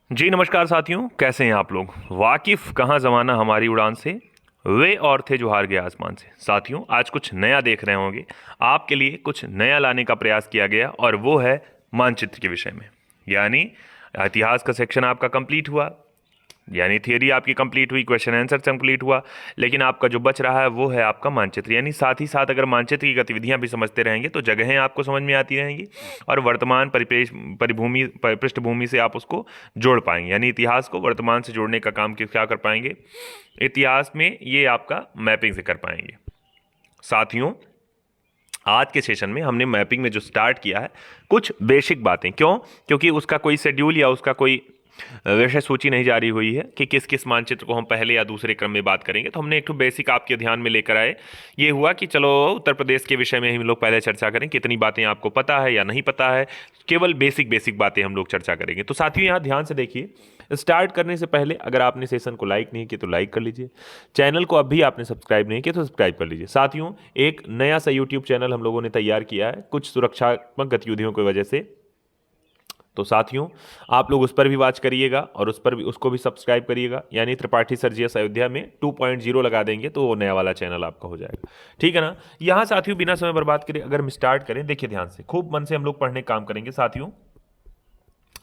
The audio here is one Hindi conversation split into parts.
जी नमस्कार साथियों, कैसे हैं आप लोग। वाकिफ कहाँ ज़माना हमारी उड़ान से, वे और थे जो हार गए आसमान से। साथियों, आज कुछ नया देख रहे होंगे। आपके लिए कुछ नया लाने का प्रयास किया गया और वो है मानचित्र के विषय में। यानी इतिहास का सेक्शन आपका कंप्लीट हुआ, यानी थियरी आपकी कंप्लीट हुई, क्वेश्चन आंसर कंप्लीट हुआ, लेकिन आपका जो बच रहा है वो है आपका मानचित्र। यानी साथ ही साथ अगर मानचित्र की गतिविधियां भी समझते रहेंगे तो जगहें आपको समझ में आती रहेंगी और वर्तमान परिपेश परिभूमि पृष्ठभूमि से आप उसको जोड़ पाएंगे। यानी इतिहास को वर्तमान से जोड़ने का काम क्या कर पाएंगे, इतिहास में ये आपका मैपिंग से कर पाएंगे। साथियों, आज के सेशन में हमने मैपिंग में जो स्टार्ट किया है, कुछ बेसिक बातें। क्यों? क्योंकि उसका कोई शेड्यूल या उसका कोई विषय सूची नहीं जारी हुई है कि किस किस मानचित्र को हम पहले या दूसरे क्रम में बात करेंगे। तो हमने एक तो बेसिक आपके ध्यान में लेकर आए। ये हुआ कि चलो उत्तर प्रदेश के विषय में हम लोग पहले चर्चा करें, कितनी बातें आपको पता है या नहीं पता है। केवल बेसिक बेसिक बातें हम लोग चर्चा करेंगे। तो साथियों, यहाँ ध्यान से देखिए, स्टार्ट करने से पहले अगर आपने सेशन को लाइक नहीं किया तो लाइक कर लीजिए। चैनल को अभी आपने सब्सक्राइब नहीं किया तो सब्सक्राइब कर लीजिए। साथियों, एक नया सा यूट्यूब चैनल हम लोगों ने तैयार किया है कुछ सुरक्षात्मक गतिविधियों की वजह से। तो साथियों, आप लोग उस पर भी वॉच करिएगा और उस पर भी उसको भी सब्सक्राइब करिएगा। यानी त्रिपाठी सर जीएस अयोध्या में 2.0 लगा देंगे तो वो नया वाला चैनल आपका हो जाएगा। ठीक है ना। यहाँ साथियों, बिना समय बर्बाद करे अगर हम स्टार्ट करें, देखिए ध्यान से, खूब मन से हम लोग पढ़ने का काम करेंगे। साथियों,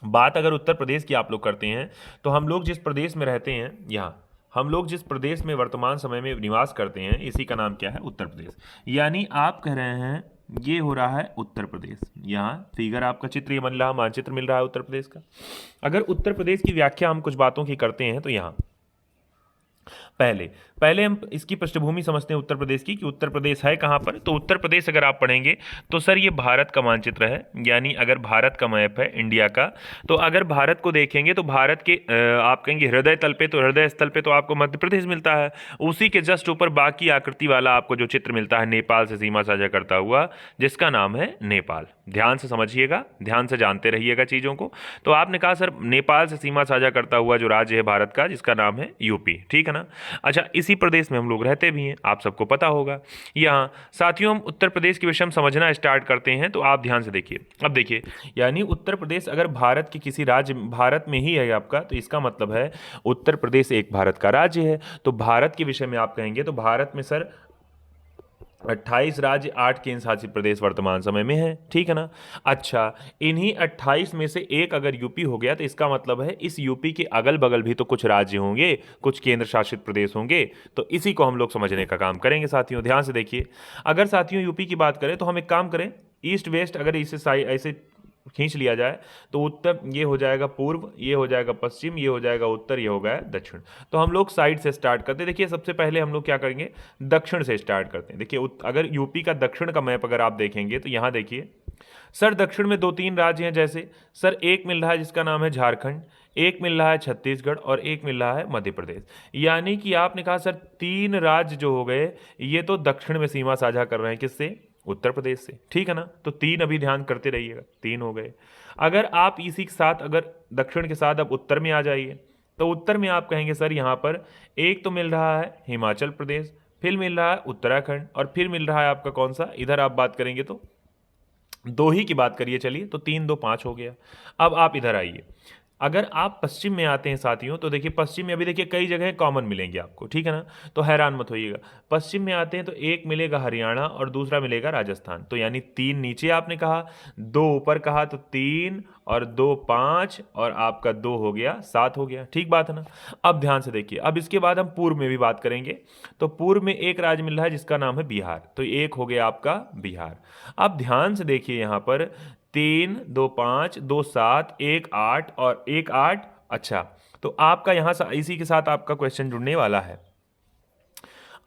बात अगर उत्तर प्रदेश की आप लोग करते हैं तो हम लोग जिस प्रदेश में रहते हैं, यहाँ हम लोग जिस प्रदेश में वर्तमान समय में निवास करते हैं, इसी का नाम क्या है? उत्तर प्रदेश। यानी आप कह रहे हैं ये हो रहा है उत्तर प्रदेश। यहाँ फिगर आपका चित्र ये बन रहा, मानचित्र मिल रहा है उत्तर प्रदेश का। अगर उत्तर प्रदेश की व्याख्या हम कुछ बातों की करते हैं तो यहाँ पहले पहले हम इसकी पृष्ठभूमि समझते हैं उत्तर प्रदेश की, कि उत्तर प्रदेश है कहाँ पर। तो उत्तर प्रदेश अगर आप पढ़ेंगे तो सर ये भारत का मानचित्र है। यानी अगर भारत का मैप है इंडिया का, तो अगर भारत को देखेंगे तो भारत के आप कहेंगे हृदय तल पे, तो हृदय स्थल पे तो आपको मध्य प्रदेश मिलता है। उसी के जस्ट ऊपर बाकी आकृति वाला आपको जो चित्र मिलता है नेपाल से सीमा साझा करता हुआ, जिसका नाम है नेपाल। ध्यान से समझिएगा, ध्यान से जानते रहिएगा चीज़ों को। तो आपने कहा सर नेपाल से सीमा साझा करता हुआ जो राज्य है भारत का, जिसका नाम है यूपी। ठीक है ना। अच्छा, इसी प्रदेश में हम लोग रहते भी हैं, आप सबको पता होगा। यहाँ साथियों, हम उत्तर प्रदेश के विषय में समझना स्टार्ट करते हैं तो आप ध्यान से देखिए। अब देखिए, यानी उत्तर प्रदेश अगर भारत के किसी राज्य, भारत में ही है आपका, तो इसका मतलब है उत्तर प्रदेश एक भारत का राज्य है। तो भारत के विषय में आप कहेंगे तो भारत में सर 28 राज्य, 8 केंद्र शासित प्रदेश वर्तमान समय में है। ठीक है ना। अच्छा, इन्हीं 28 में से एक अगर यूपी हो गया तो इसका मतलब है इस यूपी के अगल बगल भी तो कुछ राज्य होंगे, कुछ केंद्र शासित प्रदेश होंगे। तो इसी को हम लोग समझने का काम करेंगे। साथियों ध्यान से देखिए, अगर साथियों यूपी की बात करें तो हम एक काम करें, ईस्ट वेस्ट अगर इसे ऐसे खींच लिया जाए तो उत्तर ये हो जाएगा पूर्व, ये हो जाएगा पश्चिम, ये हो जाएगा उत्तर, ये हो गया दक्षिण। तो हम लोग साइड से स्टार्ट करते हैं। देखिए, सबसे पहले हम लोग क्या करेंगे, दक्षिण से स्टार्ट करते हैं। देखिए, अगर यूपी का दक्षिण का मैप अगर आप देखेंगे तो यहाँ देखिए सर, दक्षिण में 2-3 राज्य हैं। जैसे सर, एक मिल रहा है जिसका नाम है झारखंड, एक मिल रहा है छत्तीसगढ़ और एक मिल रहा है मध्य प्रदेश। यानी कि आपने कहा सर 3 राज्य जो हो गए ये तो दक्षिण में सीमा साझा कर रहे हैं, किससे? उत्तर प्रदेश से। ठीक है ना। तो 3 अभी ध्यान करते रहिएगा, 3 हो गए। अगर आप इसी के साथ अगर दक्षिण के साथ अब उत्तर में आ जाइए तो उत्तर में आप कहेंगे सर यहाँ पर एक तो मिल रहा है हिमाचल प्रदेश, फिर मिल रहा है उत्तराखंड और फिर मिल रहा है आपका कौन सा, इधर आप बात करेंगे तो 2 ही की बात करिए। चलिए, तो 3 2 5 हो गया। अब आप इधर आइए, अगर आप पश्चिम में आते हैं साथियों तो देखिए पश्चिम में अभी देखिए कई जगह कॉमन मिलेंगे आपको। ठीक है ना। तो हैरान मत होइएगा, पश्चिम में आते हैं तो एक मिलेगा हरियाणा और दूसरा मिलेगा राजस्थान। तो यानी 3 नीचे आपने कहा, 2 ऊपर कहा, तो 3 और 2 5 और आपका 2 हो गया 7 हो गया। ठीक बात है ना। अब ध्यान से देखिए, अब इसके बाद हम पूर्व में भी बात करेंगे। तो पूर्व में एक राज्य मिल रहा है जिसका नाम है बिहार, तो एक हो गया आपका बिहार। अब ध्यान से देखिए, यहाँ पर 3 2 5 2 7 1 8 और 1 8। अच्छा, तो आपका यहाँ इसी के साथ आपका क्वेश्चन जुड़ने वाला है।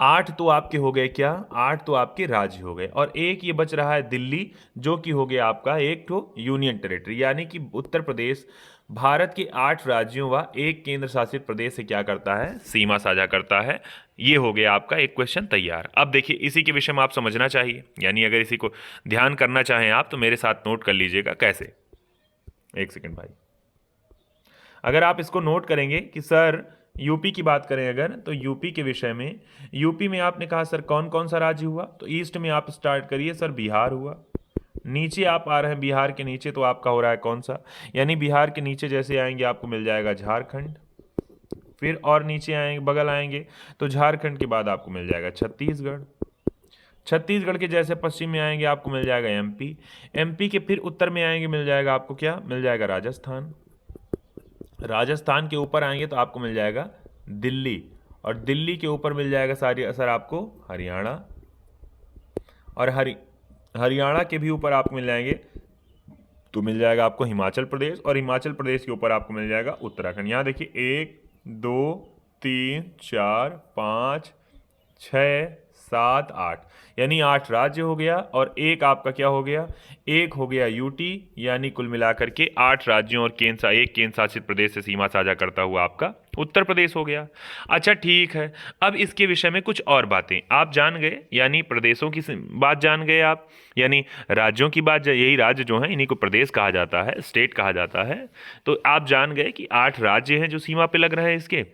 8 तो आपके हो गए क्या, 8 तो आपके राज्य हो गए और एक ये बच रहा है दिल्ली, जो कि हो गया आपका एक तो यूनियन टेरिटरी। यानी कि उत्तर प्रदेश भारत के 8 राज्यों व एक केंद्र शासित प्रदेश से क्या करता है, सीमा साझा करता है। ये हो गया आपका एक क्वेश्चन तैयार। अब देखिए, इसी के विषय में आप समझना चाहिए। यानी अगर इसी को ध्यान करना चाहें आप तो मेरे साथ नोट कर लीजिएगा। कैसे? एक सेकंड भाई, अगर आप इसको नोट करेंगे कि सर यूपी की बात करें अगर, तो यूपी के विषय में, यूपी में आपने कहा सर कौन कौन सा राज्य हुआ, तो ईस्ट में आप स्टार्ट करिए सर बिहार हुआ, नीचे आप आ रहे हैं बिहार के नीचे, तो आपका हो रहा है कौन सा, यानी बिहार के नीचे जैसे आएंगे आपको मिल जाएगा झारखंड, फिर और नीचे आएंगे बगल आएंगे तो झारखंड के बाद आपको मिल जाएगा छत्तीसगढ़, छत्तीसगढ़ के जैसे पश्चिम में आएंगे आपको मिल जाएगा एमपी, एमपी के फिर उत्तर में आएंगे मिल जाएगा आपको क्या मिल जाएगा राजस्थान, राजस्थान के ऊपर आएंगे तो आपको मिल जाएगा दिल्ली, और दिल्ली के ऊपर मिल जाएगा सारी असर आपको हरियाणा, और हरियाणा के भी ऊपर आपको मिल जाएंगे तो मिल जाएगा आपको हिमाचल प्रदेश, और हिमाचल प्रदेश के ऊपर आपको मिल जाएगा उत्तराखंड। यहाँ देखिए 1 2 3 4 5 6 7 8, यानी 8 राज्य हो गया, और एक आपका क्या हो गया, एक हो गया यूटी, यानी कुल मिलाकर के 8 राज्यों और एक केंद्र शासित प्रदेश से सीमा साझा करता हुआ आपका उत्तर प्रदेश हो गया। अच्छा ठीक है, अब इसके विषय में कुछ और बातें आप जान गए, यानी प्रदेशों की बात जान गए आप, यानी राज्यों की बात, यही राज्य जो है इन्हीं को प्रदेश कहा जाता है, स्टेट कहा जाता है। तो आप जान गए कि 8 राज्य हैं जो सीमा पे लग रहे हैं इसके,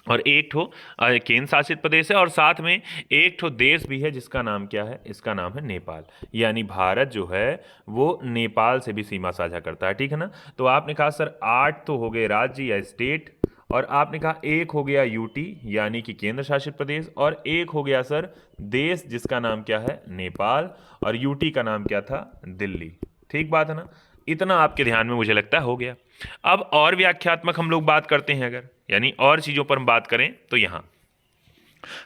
और एक ठो केंद्र शासित प्रदेश है, और साथ में एक ठो देश भी है जिसका नाम क्या है, इसका नाम है नेपाल, यानी भारत जो है वो नेपाल से भी सीमा साझा करता है, ठीक है ना। तो आपने कहा सर 8 तो हो गए राज्य या स्टेट, और आपने कहा एक हो गया यूटी यानी कि केंद्र शासित प्रदेश, और एक हो गया सर देश जिसका नाम क्या है नेपाल, और यूटी का नाम क्या था दिल्ली, ठीक बात है ना। इतना आपके ध्यान में मुझे लगता है हो गया। अब और व्याख्यात्मक हम लोग बात करते हैं, अगर यानी और चीज़ों पर हम बात करें तो यहाँ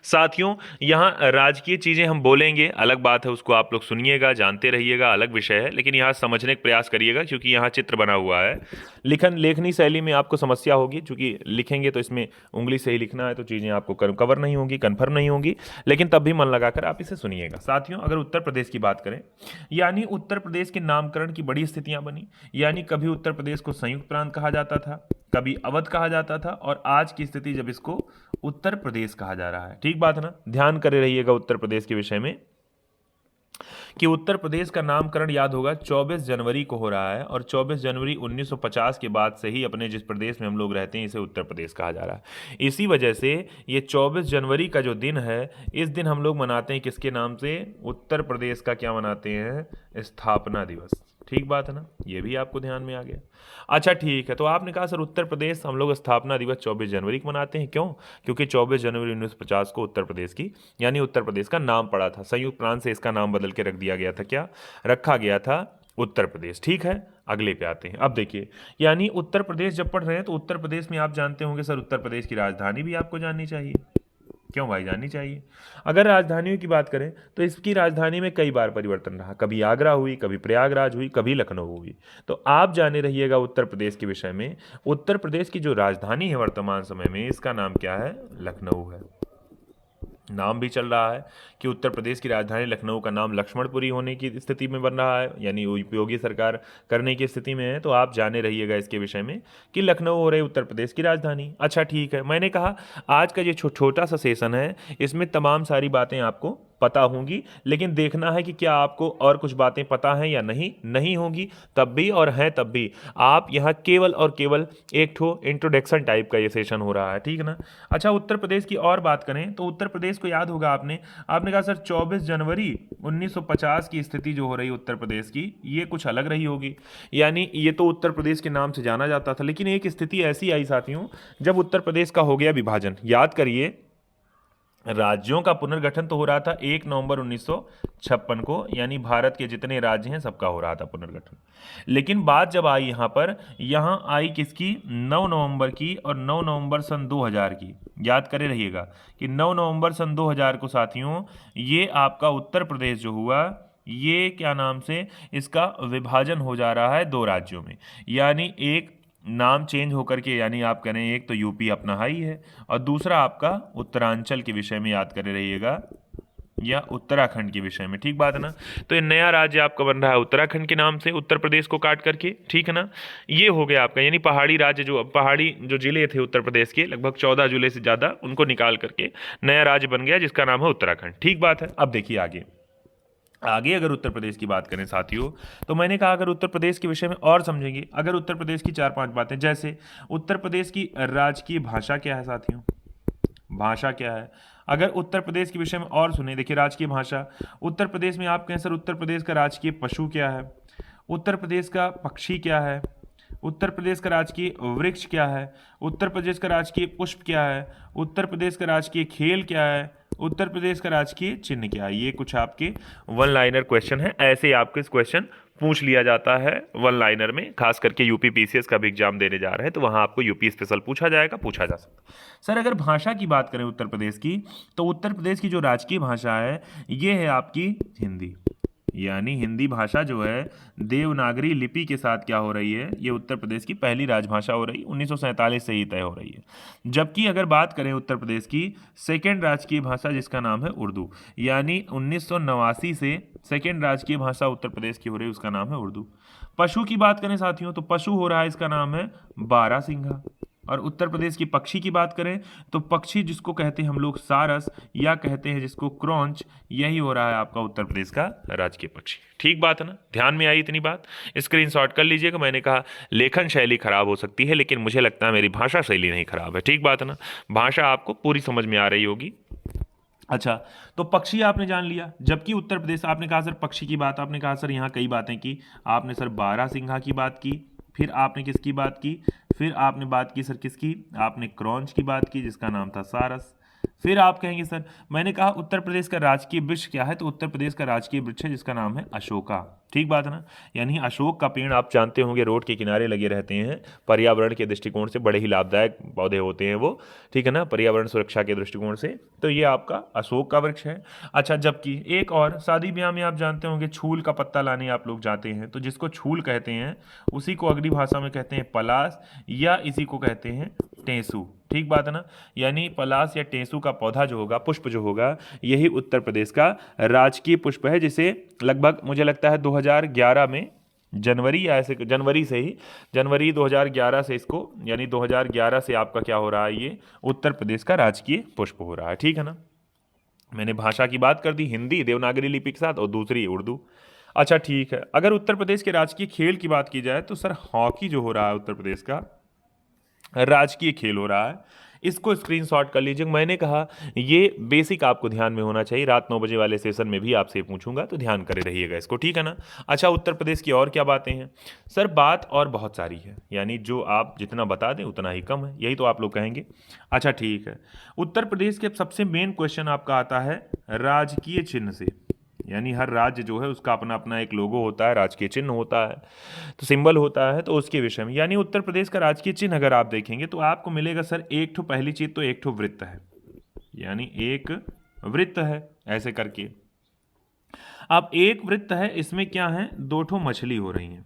साथियों, यहाँ राजकीय चीज़ें हम बोलेंगे, अलग बात है, उसको आप लोग सुनिएगा, जानते रहिएगा, अलग विषय है, लेकिन यहाँ समझने का प्रयास करिएगा क्योंकि यहाँ चित्र बना हुआ है। लेखनी शैली में आपको समस्या होगी, क्योंकि लिखेंगे तो इसमें उंगली से ही लिखना है, तो चीज़ें आपको कवर नहीं होंगी, कन्फर्म नहीं होंगी, लेकिन तब भी मन लगाकर आप इसे सुनिएगा। साथियों, अगर उत्तर प्रदेश की बात करें, यानी उत्तर प्रदेश के नामकरण की बड़ी स्थितियाँ बनी, यानी कभी उत्तर प्रदेश को संयुक्त प्रांत कहा जाता था, कभी अवध कहा जाता था, और आज की स्थिति जब इसको उत्तर प्रदेश कहा जा रहा है, ठीक बात है ना। ध्यान करे रहिएगा उत्तर प्रदेश के विषय में कि उत्तर प्रदेश का नामकरण याद होगा 24 जनवरी को हो रहा है, और 24 जनवरी 1950 के बाद से ही अपने जिस प्रदेश में हम लोग रहते हैं इसे उत्तर प्रदेश कहा जा रहा है। इसी वजह से ये 24 जनवरी का जो दिन है, इस दिन हम लोग मनाते हैं किसके नाम से, उत्तर प्रदेश का क्या मनाते हैं, स्थापना दिवस, ठीक बात है ना, ये भी आपको ध्यान में आ गया। अच्छा ठीक है, तो आपने कहा सर उत्तर प्रदेश हम लोग स्थापना दिवस 24 जनवरी को मनाते हैं, क्यों, क्योंकि 24 जनवरी 1950 को उत्तर प्रदेश की यानी उत्तर प्रदेश का नाम पड़ा था, संयुक्त प्रांत से इसका नाम बदल के रख दिया गया था, क्या रखा गया था, उत्तर प्रदेश, ठीक है। अगले पे आते हैं। अब देखिए, यानी उत्तर प्रदेश जब पढ़ रहे हैं तो उत्तर प्रदेश में आप जानते होंगे सर उत्तर प्रदेश की राजधानी भी आपको जाननी चाहिए, क्यों भाई जाननी चाहिए। अगर राजधानियों की बात करें तो इसकी राजधानी में कई बार परिवर्तन रहा, कभी आगरा हुई, कभी प्रयागराज हुई, कभी लखनऊ हुई। तो आप जाने रहिएगा उत्तर प्रदेश के विषय में, उत्तर प्रदेश की जो राजधानी है वर्तमान समय में, इसका नाम क्या है, लखनऊ है। नाम भी चल रहा है कि उत्तर प्रदेश की राजधानी लखनऊ का नाम लक्ष्मणपुरी होने की स्थिति में बन रहा है, यानी उपयोगी सरकार करने की स्थिति में है। तो आप जाने रहिएगा इसके विषय में कि लखनऊ हो रही उत्तर प्रदेश की राजधानी। अच्छा ठीक है, मैंने कहा आज का ये छोटा सा सेशन है, इसमें तमाम सारी बातें आपको पता होंगी, लेकिन देखना है कि क्या आपको और कुछ बातें पता हैं या नहीं होंगी, तब भी और हैं तब भी आप यहाँ केवल और केवल एक ठो इंट्रोडक्शन टाइप का ये सेशन हो रहा है, ठीक है ना। अच्छा, उत्तर प्रदेश की और बात करें तो उत्तर प्रदेश को याद होगा आपने कहा सर 24 जनवरी 1950 की स्थिति जो हो रही उत्तर प्रदेश की, ये कुछ अलग रही होगी, यानी ये तो उत्तर प्रदेश के नाम से जाना जाता था, लेकिन एक स्थिति ऐसी आई साथियों जब उत्तर प्रदेश का हो गया विभाजन। याद करिए, राज्यों का पुनर्गठन तो हो रहा था 1 नवंबर 1956 को, यानी भारत के जितने राज्य हैं सबका हो रहा था पुनर्गठन। लेकिन बात जब आई यहाँ आई किसकी, 9 नवंबर की, और 9 नवंबर सन 2000 की। याद करे रहिएगा कि 9 नवंबर सन 2000 को साथियों ये आपका उत्तर प्रदेश जो हुआ, ये क्या नाम से इसका विभाजन हो जा रहा है 2 राज्यों में, यानी एक नाम चेंज होकर के, यानी आप कह रहे हैं एक तो यूपी अपना हाई है और दूसरा आपका उत्तरांचल के विषय में याद करे रहिएगा, या उत्तराखंड के विषय में, ठीक बात है ना। तो ये नया राज्य आपका बन रहा है उत्तराखंड के नाम से, उत्तर प्रदेश को काट करके, ठीक है ना। ये हो गया आपका, यानी पहाड़ी राज्य पहाड़ी जो जिले थे उत्तर प्रदेश के, लगभग 14 जिले से ज़्यादा, उनको निकाल करके नया राज्य बन गया जिसका नाम है उत्तराखंड, ठीक बात है। अब देखिए आगे अगर उत्तर प्रदेश की बात करें साथियों, तो मैंने कहा अगर उत्तर प्रदेश के विषय में और समझेंगे, अगर उत्तर प्रदेश की 4-5 बातें, जैसे उत्तर प्रदेश की राजकीय भाषा क्या है साथियों, भाषा क्या है। अगर उत्तर प्रदेश के विषय में और सुने, देखिए राजकीय भाषा, उत्तर प्रदेश में आप कहें सर उत्तर प्रदेश का राजकीय पशु क्या है, उत्तर प्रदेश का पक्षी क्या है, उत्तर प्रदेश का राजकीय वृक्ष क्या है, उत्तर प्रदेश का राजकीय पुष्प क्या है, उत्तर प्रदेश का राजकीय खेल क्या है, उत्तर प्रदेश का राजकीय चिन्ह क्या है। ये कुछ आपके वन लाइनर क्वेश्चन है, ऐसे ही आपके क्वेश्चन पूछ लिया जाता है वन लाइनर में, खास करके यूपी पीसीएस का भी एग्जाम देने जा रहे हैं तो वहां आपको यूपी स्पेशल पूछा जाएगा, पूछा जा सकता है। सर अगर भाषा की बात करें उत्तर प्रदेश की, तो उत्तर प्रदेश की जो राजकीय भाषा है ये है आपकी हिंदी। यानी हिंदी भाषा जो है देवनागरी लिपि के साथ क्या हो रही है, ये उत्तर प्रदेश की पहली राजभाषा हो रही है, 1947 से ही तय हो रही है। जबकि अगर बात करें उत्तर प्रदेश की सेकेंड राजकीय भाषा जिसका नाम है उर्दू, यानी 1989 से सेकेंड राजकीय भाषा उत्तर प्रदेश की हो रही है, उसका नाम है उर्दू। पशु की बात करें साथियों, तो पशु हो रहा है, इसका नाम है बारहसिंघा। और उत्तर प्रदेश की पक्षी की बात करें तो पक्षी जिसको कहते हैं हम लोग सारस, या कहते हैं जिसको क्रॉन्च, यही हो रहा है आपका उत्तर प्रदेश का राजकीय पक्षी। ठीक बात है ना, ध्यान में आई इतनी बात, स्क्रीनशॉट कर लीजिएगा। मैंने कहा लेखन शैली खराब हो सकती है, लेकिन मुझे लगता है मेरी भाषा शैली नहीं खराब है। ठीक बात है ना, भाषा आपको पूरी समझ में आ रही होगी। अच्छा, तो पक्षी आपने जान लिया। जबकि उत्तर प्रदेश, आपने कहा सर पक्षी की बात, आपने कहा सर यहाँ कई बातें की, आपने सर बारहसिंघा की बात की, फिर आपने किसकी बात की, फिर आपने बात की सर किसकी, आपने क्रॉन्च की बात की जिसका नाम था सारस। फिर आप कहेंगे सर मैंने कहा उत्तर प्रदेश का राजकीय वृक्ष क्या है, तो उत्तर प्रदेश का राजकीय वृक्ष है जिसका नाम है अशोका। ठीक बात है ना, यानी अशोक का पेड़ आप जानते होंगे रोड के किनारे लगे रहते हैं, पर्यावरण के दृष्टिकोण से बड़े ही लाभदायक पौधे होते हैं वो, ठीक है ना, पर्यावरण सुरक्षा के दृष्टिकोण से, तो ये आपका अशोक का वृक्ष है। अच्छा, जबकि एक और शादी ब्याह में आप जानते होंगे छूल का पत्ता लाने आप लोग जाते हैं, तो जिसको छूल कहते हैं उसी को अगली भाषा में कहते हैं पलास, या इसी को कहते हैं टेंसू। ठीक बात है ना, यानी पलास या टेंसू का पौधा जो होगा, पुष्प जो होगा, यही उत्तर प्रदेश का राजकीय पुष्प है, जिसे लगभग मुझे लगता है 2011 में जनवरी, या ऐसे जनवरी से ही, जनवरी 2011 से इसको, यानी 2011 से आपका क्या हो रहा है, ये उत्तर प्रदेश का राजकीय पुष्प हो रहा है। ठीक है ना, मैंने भाषा की बात कर दी, हिंदी देवनागरी लिपि के साथ, और दूसरी उर्दू। अच्छा ठीक है, अगर उत्तर प्रदेश के राजकीय खेल की बात की जाए तो सर हॉकी जो हो रहा है उत्तर प्रदेश का राजकीय खेल हो रहा है, इसको स्क्रीनशॉट कर लीजिए। मैंने कहा ये बेसिक आपको ध्यान में होना चाहिए, रात 9 बजे वाले सेशन में भी आपसे पूछूंगा तो ध्यान करे रहिएगा इसको, ठीक है ना। अच्छा, उत्तर प्रदेश की और क्या बातें हैं सर, बात और बहुत सारी है, यानी जो आप जितना बता दें उतना ही कम है, यही तो आप लोग कहेंगे। अच्छा ठीक है, उत्तर प्रदेश के सबसे मेन क्वेश्चन आपका आता है राजकीय चिन्ह से, यानी हर राज्य जो है उसका अपना अपना एक लोगो होता है, राजकीय चिन्ह होता है, तो सिंबल होता है, तो उसके विषय में, यानी उत्तर प्रदेश का राजकीय चिन्ह अगर आप देखेंगे तो आपको मिलेगा सर एक ठो, पहली चीज तो एक ठो वृत्त है, यानी एक वृत्त है ऐसे करके। अब एक वृत्त है, इसमें क्या है, दो ठो मछली हो रही हैं,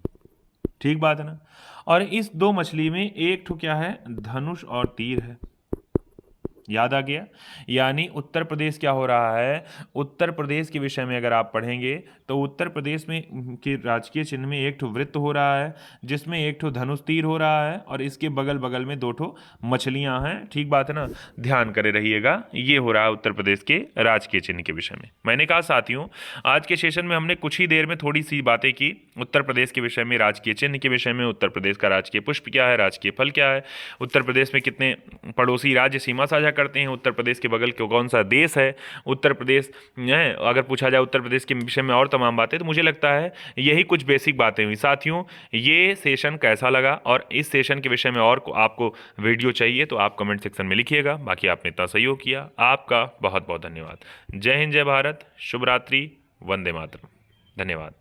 ठीक बात है ना, और इस दो मछली में एक ठो क्या है, धनुष और तीर है, याद आ गया। यानी उत्तर प्रदेश क्या हो रहा है, उत्तर प्रदेश के विषय में अगर आप पढ़ेंगे तो उत्तर प्रदेश में के राजकीय चिन्ह में एक ठो वृत्त हो रहा है, जिसमें एक ठो धनुष तीर हो रहा है, और इसके बगल बगल में दो ठो मछलियां हैं, ठीक बात है ना, ध्यान करे रहिएगा। ये हो रहा है उत्तर प्रदेश के राजकीय चिन्ह के विषय में। मैंने कहा साथियों आज के सेशन में हमने कुछ ही देर में थोड़ी सी बातें की उत्तर प्रदेश के विषय में, राजकीय चिन्ह के विषय में, उत्तर प्रदेश का राजकीय पुष्प क्या है, राजकीय फल क्या है, उत्तर प्रदेश में कितने पड़ोसी राज्य सीमा साझा करते हैं, उत्तर प्रदेश के बगल के कौन सा देश है, उत्तर प्रदेश है, अगर पूछा जाए उत्तर प्रदेश के विषय में और तमाम बातें, तो मुझे लगता है यही कुछ बेसिक बातें हुई। साथियों ये सेशन कैसा लगा और इस सेशन के विषय में और आपको वीडियो चाहिए तो आप कमेंट सेक्शन में लिखिएगा। बाकी आपने इतना सहयोग किया, आपका बहुत बहुत धन्यवाद। जय हिंद, जय भारत, शुभ रात्रि, वंदे मातरम, धन्यवाद।